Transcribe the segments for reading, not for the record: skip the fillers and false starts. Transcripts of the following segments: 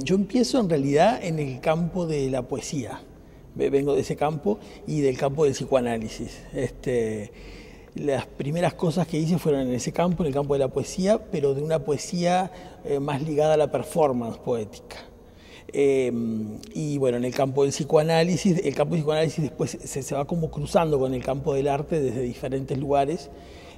Yo empiezo en realidad en el campo de la poesía. Vengo de ese campo y del campo del psicoanálisis. Las primeras cosas que hice fueron en ese campo, en el campo de la poesía, pero de una poesía más ligada a la performance poética. Y bueno, en el campo del psicoanálisis, el campo del psicoanálisis después se va como cruzando con el campo del arte desde diferentes lugares.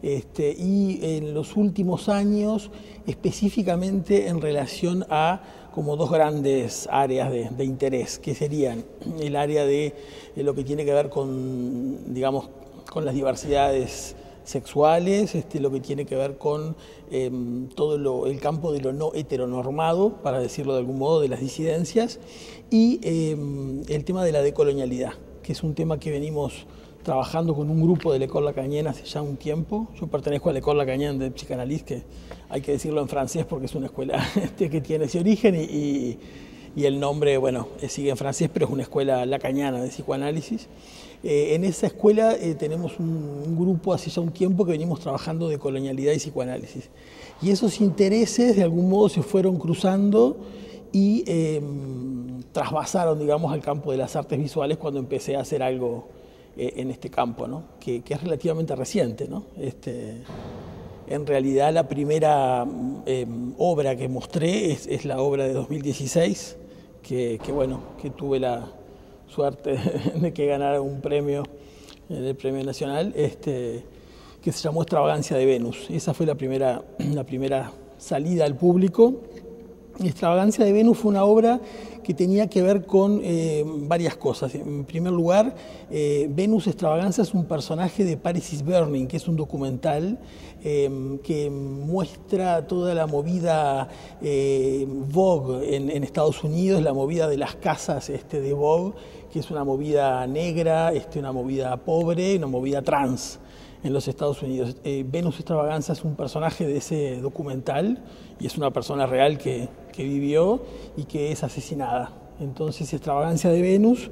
Y en los últimos años, específicamente en relación a como dos grandes áreas de interés, que serían el área de lo que tiene que ver con, digamos, con las diversidades sexuales, lo que tiene que ver con el campo de lo no heteronormado, para decirlo de algún modo, de las disidencias, y el tema de la decolonialidad, que es un tema que venimos trabajando con un grupo de l'École Lacanienne hace ya un tiempo. Yo pertenezco a l'École Lacanienne de psicanálisis, que hay que decirlo en francés porque es una escuela que tiene ese origen y el nombre, bueno, sigue en francés, pero es una escuela lacaniana de psicoanálisis. En esa escuela tenemos un grupo hace ya un tiempo que venimos trabajando de colonialidad y psicoanálisis. Y esos intereses de algún modo se fueron cruzando y trasvasaron, digamos, al campo de las artes visuales cuando empecé a hacer algo en este campo, ¿no? que es relativamente reciente, ¿no? En realidad la primera obra que mostré es la obra de 2016, que tuve la suerte de que ganara un premio, el Premio Nacional, que se llamó Extravagancia de Venus. Esa fue la primera salida al público. Extravagancia de Venus fue una obra que tenía que ver con varias cosas. En primer lugar, Venus Extravaganza es un personaje de Paris is Burning, que es un documental que muestra toda la movida Vogue en Estados Unidos, la movida de las casas de Vogue, que es una movida negra, una movida pobre, una movida trans en los Estados Unidos. Venus Extravaganza es un personaje de ese documental y es una persona real que vivió y que es asesinada. Entonces, Extravagancia de Venus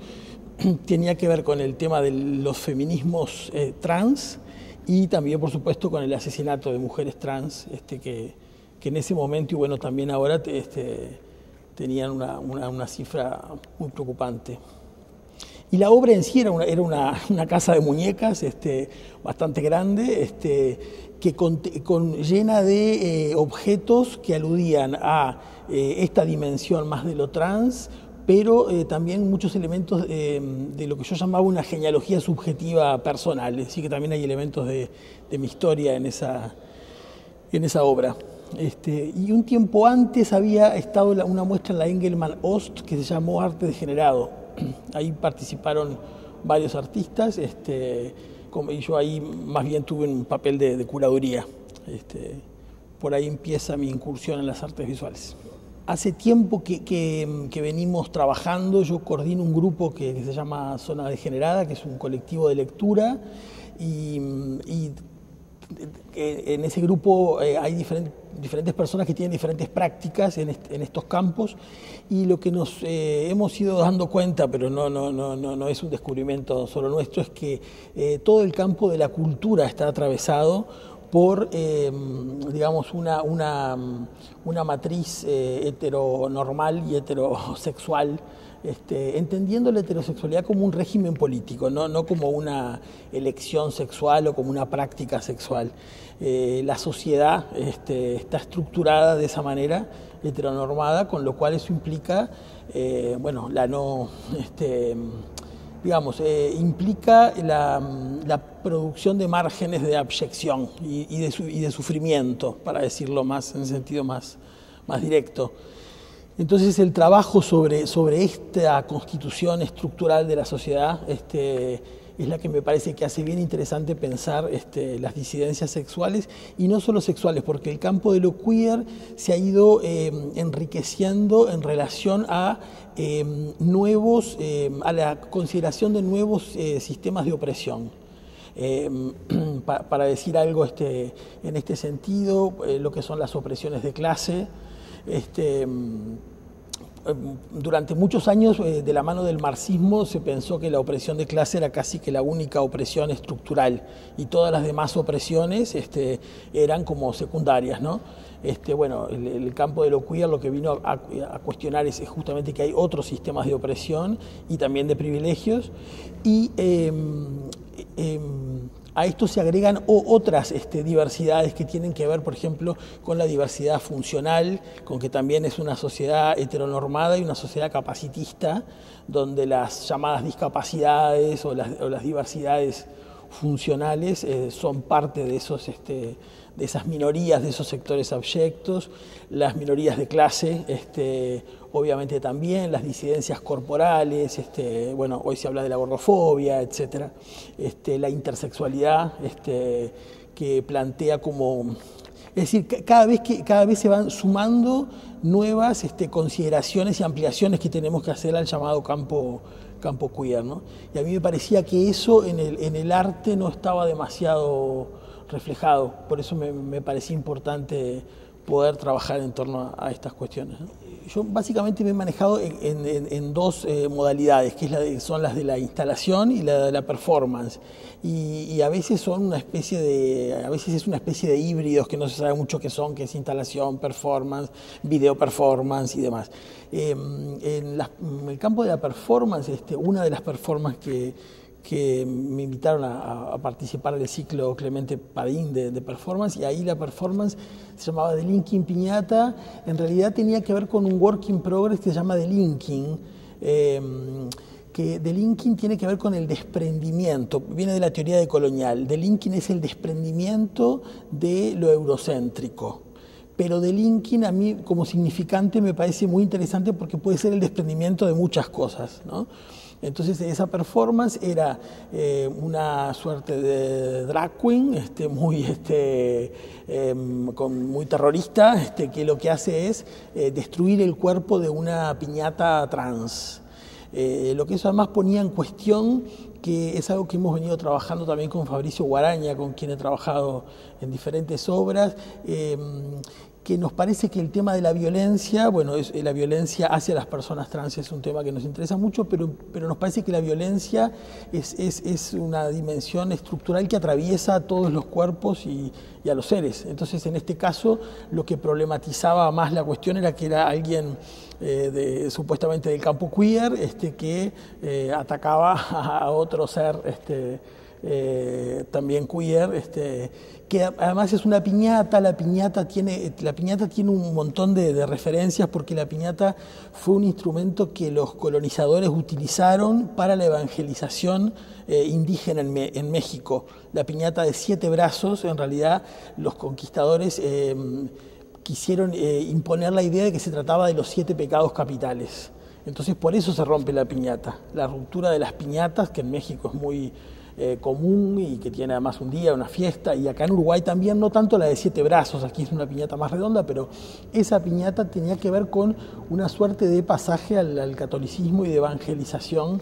tenía que ver con el tema de los feminismos trans y también, por supuesto, con el asesinato de mujeres trans que en ese momento y bueno, también ahora tenían una cifra muy preocupante. Y la obra en sí era una casa de muñecas bastante grande, llena de objetos que aludían a esta dimensión más de lo trans, pero también muchos elementos de lo que yo llamaba una genealogía subjetiva personal, es decir, que también hay elementos de mi historia en esa obra. Y un tiempo antes había estado una muestra en la Engelmann Ost que se llamó Arte Degenerado. Ahí participaron varios artistas, y yo ahí más bien tuve un papel de curaduría. Por ahí empieza mi incursión en las artes visuales. Hace tiempo que venimos trabajando. Yo coordino un grupo que se llama Zona Degenerada, que es un colectivo de lectura, y en ese grupo hay diferentes personas que tienen diferentes prácticas en estos campos, y lo que nos hemos ido dando cuenta, pero no es un descubrimiento solo nuestro, es que todo el campo de la cultura está atravesado por, digamos, una matriz heteronormal y heterosexual, entendiendo la heterosexualidad como un régimen político, no como una elección sexual o como una práctica sexual. La sociedad está estructurada de esa manera, heteronormada, con lo cual eso implica, implica la producción de márgenes de abyección y de sufrimiento, para decirlo más en sentido más directo. Entonces el trabajo sobre esta constitución estructural de la sociedad es la que me parece que hace bien interesante pensar las disidencias sexuales, y no solo sexuales, porque el campo de lo queer se ha ido enriqueciendo en relación a a la consideración de nuevos sistemas de opresión. Para decir algo en este sentido, lo que son las opresiones de clase, durante muchos años, de la mano del marxismo, se pensó que la opresión de clase era casi que la única opresión estructural y todas las demás opresiones eran como secundarias, ¿no? Bueno, el campo de lo queer lo que vino a cuestionar es justamente que hay otros sistemas de opresión y también de privilegios, y a esto se agregan otras diversidades que tienen que ver, por ejemplo, con la diversidad funcional, con que también es una sociedad heteronormada y una sociedad capacitista, donde las llamadas discapacidades o las diversidades funcionales son parte de de esas minorías, de esos sectores abyectos, las minorías de clase, obviamente también, las disidencias corporales, bueno, hoy se habla de la gordofobia, etcétera, la intersexualidad, que plantea como... Es decir, cada vez se van sumando nuevas consideraciones y ampliaciones que tenemos que hacer al llamado campo queer, ¿no? Y a mí me parecía que eso en el arte no estaba demasiado reflejado, por eso me parecía importante poder trabajar en torno a estas cuestiones, ¿no? Yo básicamente me he manejado en dos modalidades, que son las de la instalación y la de la performance, y a veces son a veces es una especie de híbridos que no se sabe mucho qué son, que es instalación, performance, video performance y demás. En el campo de la performance, una de las performances que me invitaron a participar del ciclo Clemente Padín de performance, y ahí la performance se llamaba The Linking Piñata. En realidad tenía que ver con un work in progress que se llama The Linking, que The Linking tiene que ver con el desprendimiento, viene de la teoría decolonial. The Linking es el desprendimiento de lo eurocéntrico. Pero The Linking a mí como significante me parece muy interesante porque puede ser el desprendimiento de muchas cosas, ¿no? Entonces esa performance era una suerte de drag queen muy terrorista, que lo que hace es destruir el cuerpo de una piñata trans. Lo que eso además ponía en cuestión, que es algo que hemos venido trabajando también con Fabricio Guaraña, con quien he trabajado en diferentes obras, que nos parece que el tema de la violencia, bueno, la violencia hacia las personas trans es un tema que nos interesa mucho, pero nos parece que la violencia es una dimensión estructural que atraviesa a todos los cuerpos y a los seres. Entonces, en este caso, lo que problematizaba más la cuestión era que era alguien supuestamente del campo queer, que atacaba a otro ser también queer, que además es una piñata. La piñata tiene un montón de referencias, porque la piñata fue un instrumento que los colonizadores utilizaron para la evangelización indígena en México. La piñata de 7 brazos, en realidad los conquistadores quisieron imponer la idea de que se trataba de los 7 pecados capitales. Entonces por eso se rompe la piñata. La ruptura de las piñatas, que en México es muy común y que tiene además un día, una fiesta, y acá en Uruguay también, no tanto la de 7 brazos, aquí es una piñata más redonda, pero esa piñata tenía que ver con una suerte de pasaje al catolicismo y de evangelización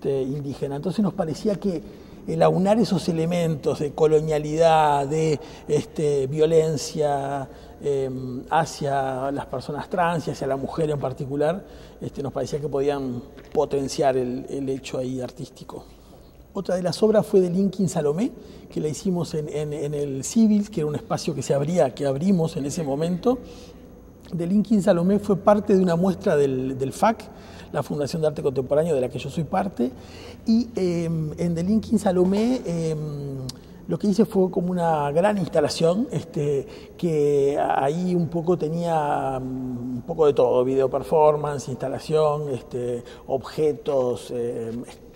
indígena. Entonces nos parecía que el aunar esos elementos de colonialidad, de violencia hacia las personas trans y hacia la mujer en particular, nos parecía que podían potenciar el hecho ahí artístico. Otra de las obras fue de Linkin Salomé, que la hicimos en el Civil, que era un espacio que abrimos en ese momento. De Linkin Salomé fue parte de una muestra del FAC, la Fundación de Arte Contemporáneo de la que yo soy parte, y en The Linkin Salomé lo que hice fue como una gran instalación, que ahí un poco tenía un poco de todo: video performance, instalación, objetos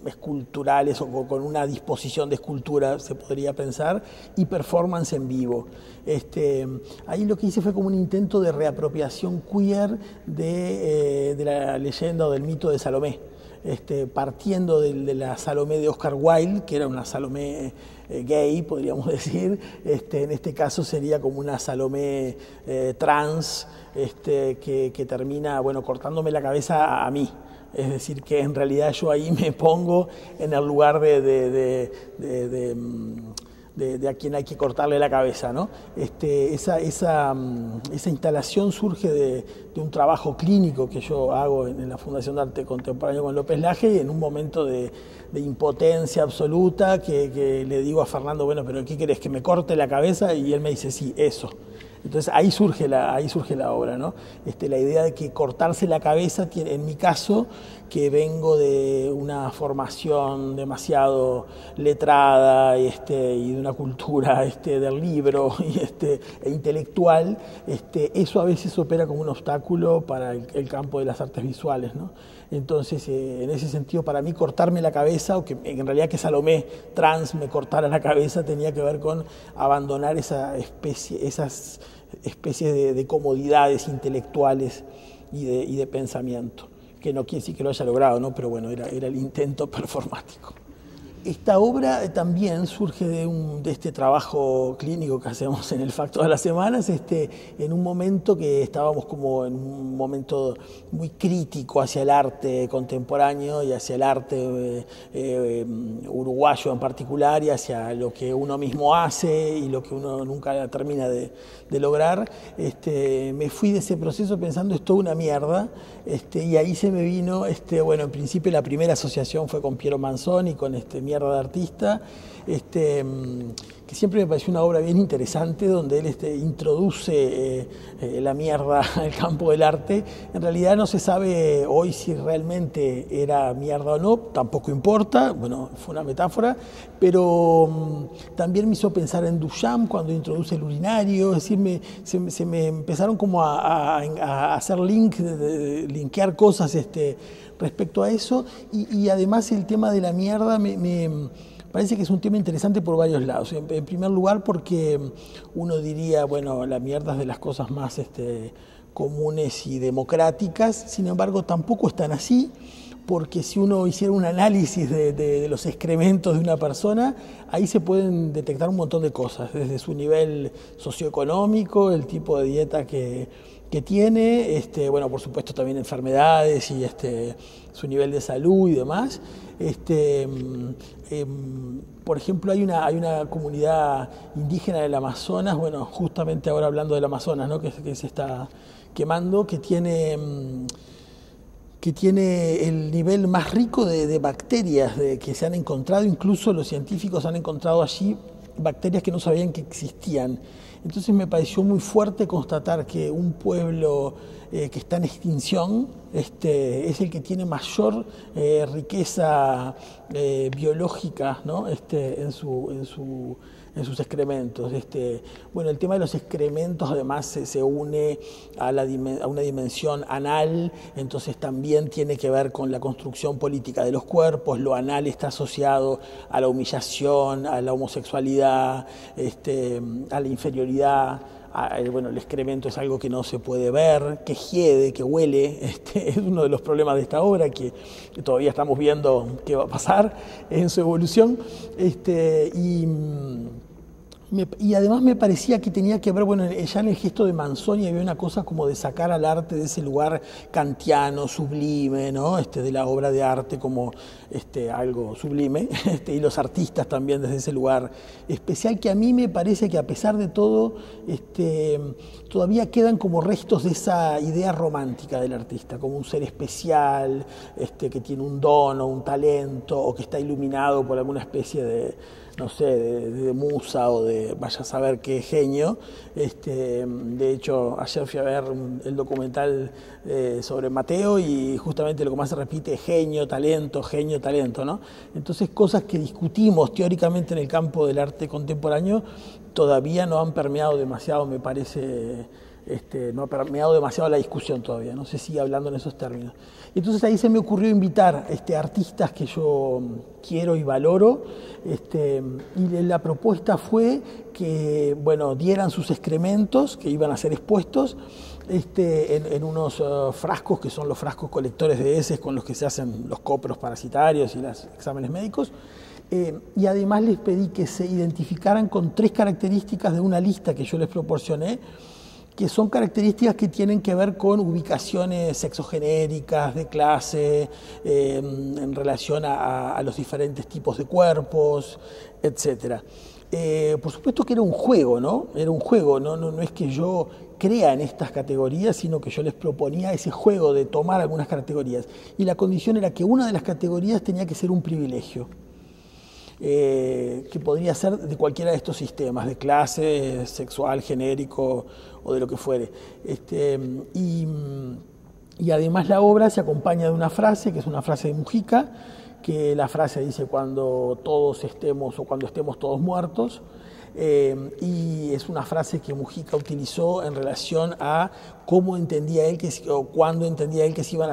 esculturales o con una disposición de escultura, se podría pensar, y performance en vivo. Ahí lo que hice fue como un intento de reapropiación queer de la leyenda o del mito de Salomé, partiendo de la Salomé de Oscar Wilde, que era una Salomé gay, podríamos decir. En este caso sería como una Salomé trans, que termina, bueno, cortándome la cabeza a mí. Es decir, que en realidad yo ahí me pongo en el lugar de a quien hay que cortarle la cabeza, ¿no? Esa instalación surge de un trabajo clínico que yo hago en la Fundación de Arte Contemporáneo con López Laje, y en un momento de impotencia absoluta que le digo a Fernando, bueno, pero ¿qué querés, que me corte la cabeza? Y él me dice, sí, eso. Entonces ahí surge la obra, ¿no? La idea de que cortarse la cabeza, en mi caso, que vengo de una formación demasiado letrada y de una cultura del libro e intelectual, eso a veces opera como un obstáculo para el campo de las artes visuales, ¿no? Entonces, en ese sentido, para mí cortarme la cabeza, o que en realidad que Salomé trans me cortara la cabeza, tenía que ver con abandonar esas especies de comodidades intelectuales y de pensamiento, que no quiere decir que lo haya logrado, ¿no? Pero bueno, era el intento performático. Esta obra también surge de este trabajo clínico que hacemos en el FAC todas las semanas, en un momento que estábamos como en un momento muy crítico hacia el arte contemporáneo y hacia el arte uruguayo en particular, y hacia lo que uno mismo hace y lo que uno nunca termina de lograr. Me fui de ese proceso pensando, esto es una mierda, y ahí se me vino, bueno, en principio la primera asociación fue con Piero Manzoni, con mierda de artista, que siempre me pareció una obra bien interesante, donde él introduce la mierda al campo del arte. En realidad no se sabe hoy si realmente era mierda o no, tampoco importa, bueno, fue una metáfora, pero también me hizo pensar en Duchamp cuando introduce el urinario, es decir, se me empezaron como a hacer linkear cosas respecto a eso, y además el tema de la mierda me parece que es un tema interesante por varios lados. En primer lugar, porque uno diría, bueno, la mierda es de las cosas más comunes y democráticas, sin embargo tampoco es tan así, porque si uno hiciera un análisis de los excrementos de una persona, ahí se pueden detectar un montón de cosas, desde su nivel socioeconómico, el tipo de dieta que tiene, bueno, por supuesto también enfermedades y su nivel de salud y demás. Por ejemplo, hay una comunidad indígena del Amazonas, bueno, justamente ahora hablando del Amazonas, ¿no? que se está quemando, que tiene el nivel más rico de bacterias que se han encontrado. Incluso los científicos han encontrado allí bacterias que no sabían que existían. Entonces me pareció muy fuerte constatar que un pueblo que está en extinción es el que tiene mayor riqueza biológica, ¿no? en sus excrementos. Bueno, el tema de los excrementos además se une a una dimensión anal, entonces también tiene que ver con la construcción política de los cuerpos. Lo anal está asociado a la humillación, a la homosexualidad, a la inferioridad. Bueno, el excremento es algo que no se puede ver, que hiede, que huele. Es uno de los problemas de esta obra, que todavía estamos viendo qué va a pasar en su evolución. Y además me parecía que tenía que ver, bueno, ya en el gesto de Manzoni había una cosa como de sacar al arte de ese lugar kantiano, sublime, ¿no? De la obra de arte como algo sublime, y los artistas también desde ese lugar especial, que a mí me parece que a pesar de todo, todavía quedan como restos de esa idea romántica del artista, como un ser especial, que tiene un don o un talento, o que está iluminado por alguna especie de, no sé, de musa o de vaya a saber qué genio. De hecho, ayer fui a ver el documental sobre Mateo, y justamente lo que más se repite es genio, talento, ¿no? Entonces, cosas que discutimos teóricamente en el campo del arte contemporáneo todavía no han permeado demasiado, me parece. No ha permeado demasiado la discusión todavía, no se sigue hablando en esos términos. Entonces ahí se me ocurrió invitar artistas que yo quiero y valoro, y la propuesta fue que, bueno, dieran sus excrementos, que iban a ser expuestos en unos frascos, que son los frascos colectores de heces con los que se hacen los copros parasitarios y los exámenes médicos. Y además les pedí que se identificaran con 3 características de una lista que yo les proporcioné, que son características que tienen que ver con ubicaciones sexogenéricas, de clase, en relación a los diferentes tipos de cuerpos, etc. Por supuesto que era un juego, ¿no? Era un juego, no es que yo crea en estas categorías, sino que yo les proponía ese juego de tomar algunas categorías. Y la condición era que una de las categorías tenía que ser un privilegio, que podría ser de cualquiera de estos sistemas, de clase, sexual, genérico o de lo que fuere. Y además la obra se acompaña de una frase, que es una frase de Mujica, que la frase dice cuando todos estemos o cuando estemos todos muertos, y es una frase que Mujica utilizó en relación a cómo entendía él o cuándo entendía él que se iba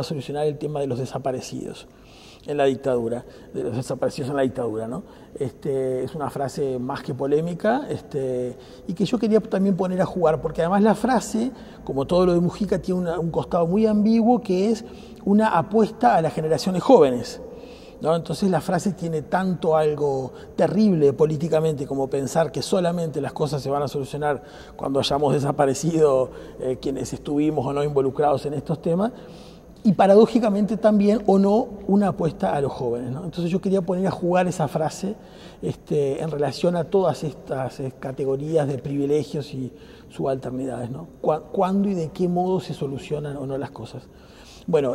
a solucionar el tema de los desaparecidos en la dictadura, de los desaparecidos en la dictadura, ¿no? Es una frase más que polémica, y que yo quería también poner a jugar, porque además la frase, como todo lo de Mujica, tiene un costado muy ambiguo, que es una apuesta a las generaciones jóvenes, ¿no? Entonces la frase tiene tanto algo terrible políticamente como pensar que solamente las cosas se van a solucionar cuando hayamos desaparecido quienes estuvimos o no involucrados en estos temas, y paradójicamente también o no una apuesta a los jóvenes, ¿no? Entonces yo quería poner a jugar esa frase en relación a todas estas categorías de privilegios y subalternidades, ¿no? ¿Cuándo y de qué modo se solucionan o no las cosas? Bueno,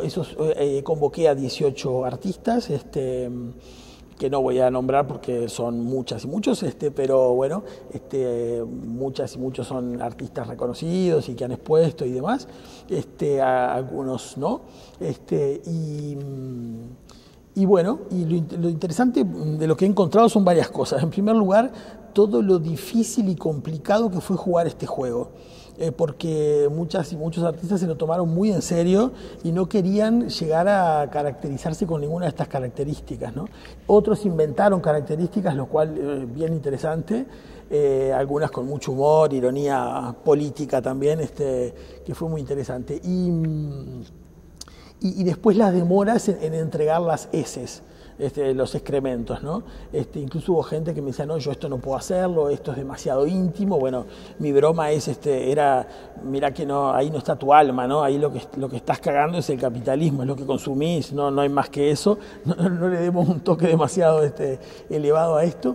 convoqué a 18 artistas, que no voy a nombrar porque son muchas y muchos, pero bueno, muchas y muchos son artistas reconocidos y que han expuesto y demás, algunos no, y bueno, y lo interesante de lo que he encontrado son varias cosas. En primer lugar, todo lo difícil y complicado que fue jugar este juego. Porque muchas y muchos artistas se lo tomaron muy en serio y no querían llegar a caracterizarse con ninguna de estas características, ¿no? Otros inventaron características, lo cual bien interesante, algunas con mucho humor, ironía política también, que fue muy interesante. Y después las demoras en entregar las heces. Los excrementos, ¿no? Incluso hubo gente que me decía, no, yo esto no puedo hacerlo, esto es demasiado íntimo. Bueno, mi broma era, mira que no, ahí no está tu alma, ¿no? Ahí lo que estás cagando es el capitalismo, es lo que consumís, no hay más que eso. No le demos un toque demasiado elevado a esto.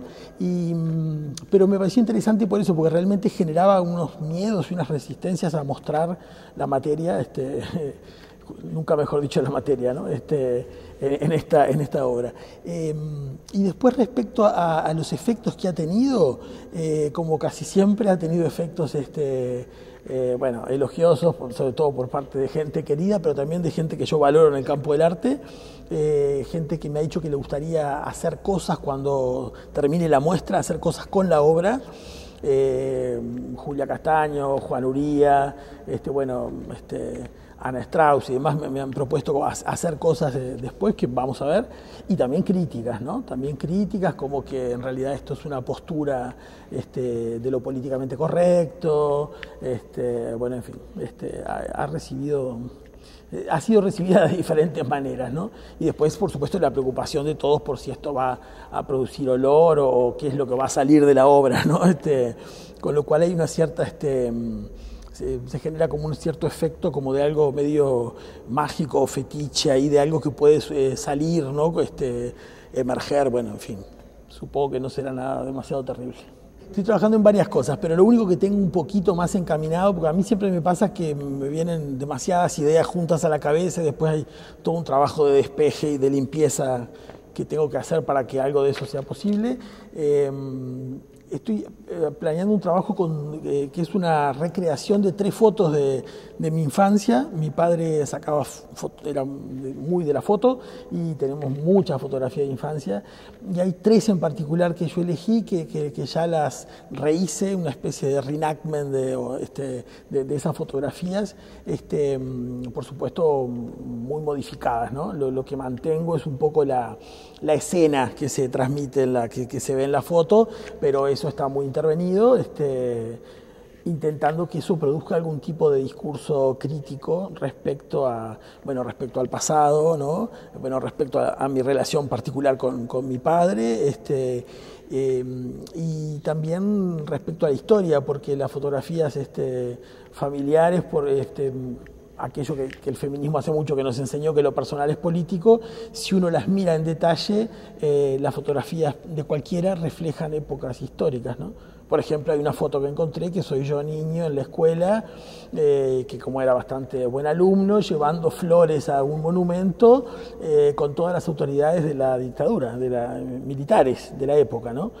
Pero me pareció interesante por eso, porque realmente generaba unos miedos y unas resistencias a mostrar la materia, nunca mejor dicho la materia, ¿no? En esta obra. Y después respecto a los efectos que ha tenido, como casi siempre ha tenido efectos bueno, elogiosos, sobre todo por parte de gente querida, pero también de gente que yo valoro en el campo del arte, gente que me ha dicho que le gustaría hacer cosas cuando termine la muestra, hacer cosas con la obra. Julia Castaño, Juan Uría, bueno, Ana Strauss y demás me han propuesto hacer cosas después que vamos a ver, y también críticas, ¿no? También críticas como que en realidad esto es una postura de lo políticamente correcto, bueno, en fin, ha sido recibida de diferentes maneras, ¿no? Y después, por supuesto, la preocupación de todos por si esto va a producir olor o qué es lo que va a salir de la obra, ¿no? Con lo cual hay una cierta... se genera como un cierto efecto como de algo medio mágico o fetiche ahí, de algo que puede salir, ¿no? Emerger, bueno, en fin, supongo que no será nada demasiado terrible. Estoy trabajando en varias cosas, pero lo único que tengo un poquito más encaminado, porque a mí siempre me pasa que me vienen demasiadas ideas juntas a la cabeza y después hay todo un trabajo de despeje y de limpieza que tengo que hacer para que algo de eso sea posible. Estoy planeando un trabajo que es una recreación de 3 fotos de mi infancia. Mi padre era muy de la foto y tenemos muchas fotografías de infancia. Y hay 3 en particular que yo elegí, que ya las rehice, una especie de reenactment de esas fotografías, por supuesto muy modificadas, ¿no? Lo que mantengo es un poco la escena que se transmite, que se ve en la foto, pero eso está muy intervenido, intentando que eso produzca algún tipo de discurso crítico respecto al pasado, ¿no? Bueno, respecto a mi relación particular con mi padre, y también respecto a la historia, porque las fotografías familiares aquello que el feminismo hace mucho que nos enseñó, que lo personal es político. Si uno las mira en detalle, las fotografías de cualquiera reflejan épocas históricas, ¿no? Por ejemplo, hay una foto que encontré que soy yo niño en la escuela, que como era bastante buen alumno, llevando flores a un monumento con todas las autoridades de la dictadura, militares de la época, ¿no?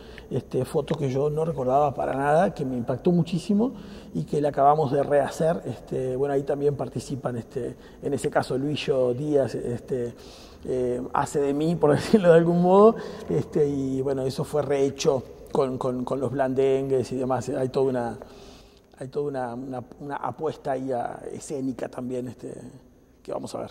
Foto que yo no recordaba para nada, que me impactó muchísimo y que la acabamos de rehacer. Bueno, ahí también participan, en ese caso, Luillo Díaz, hace de mí, por decirlo de algún modo, y bueno, eso fue rehecho con los blandengues y demás. Hay toda una apuesta ahí escénica también, que vamos a ver.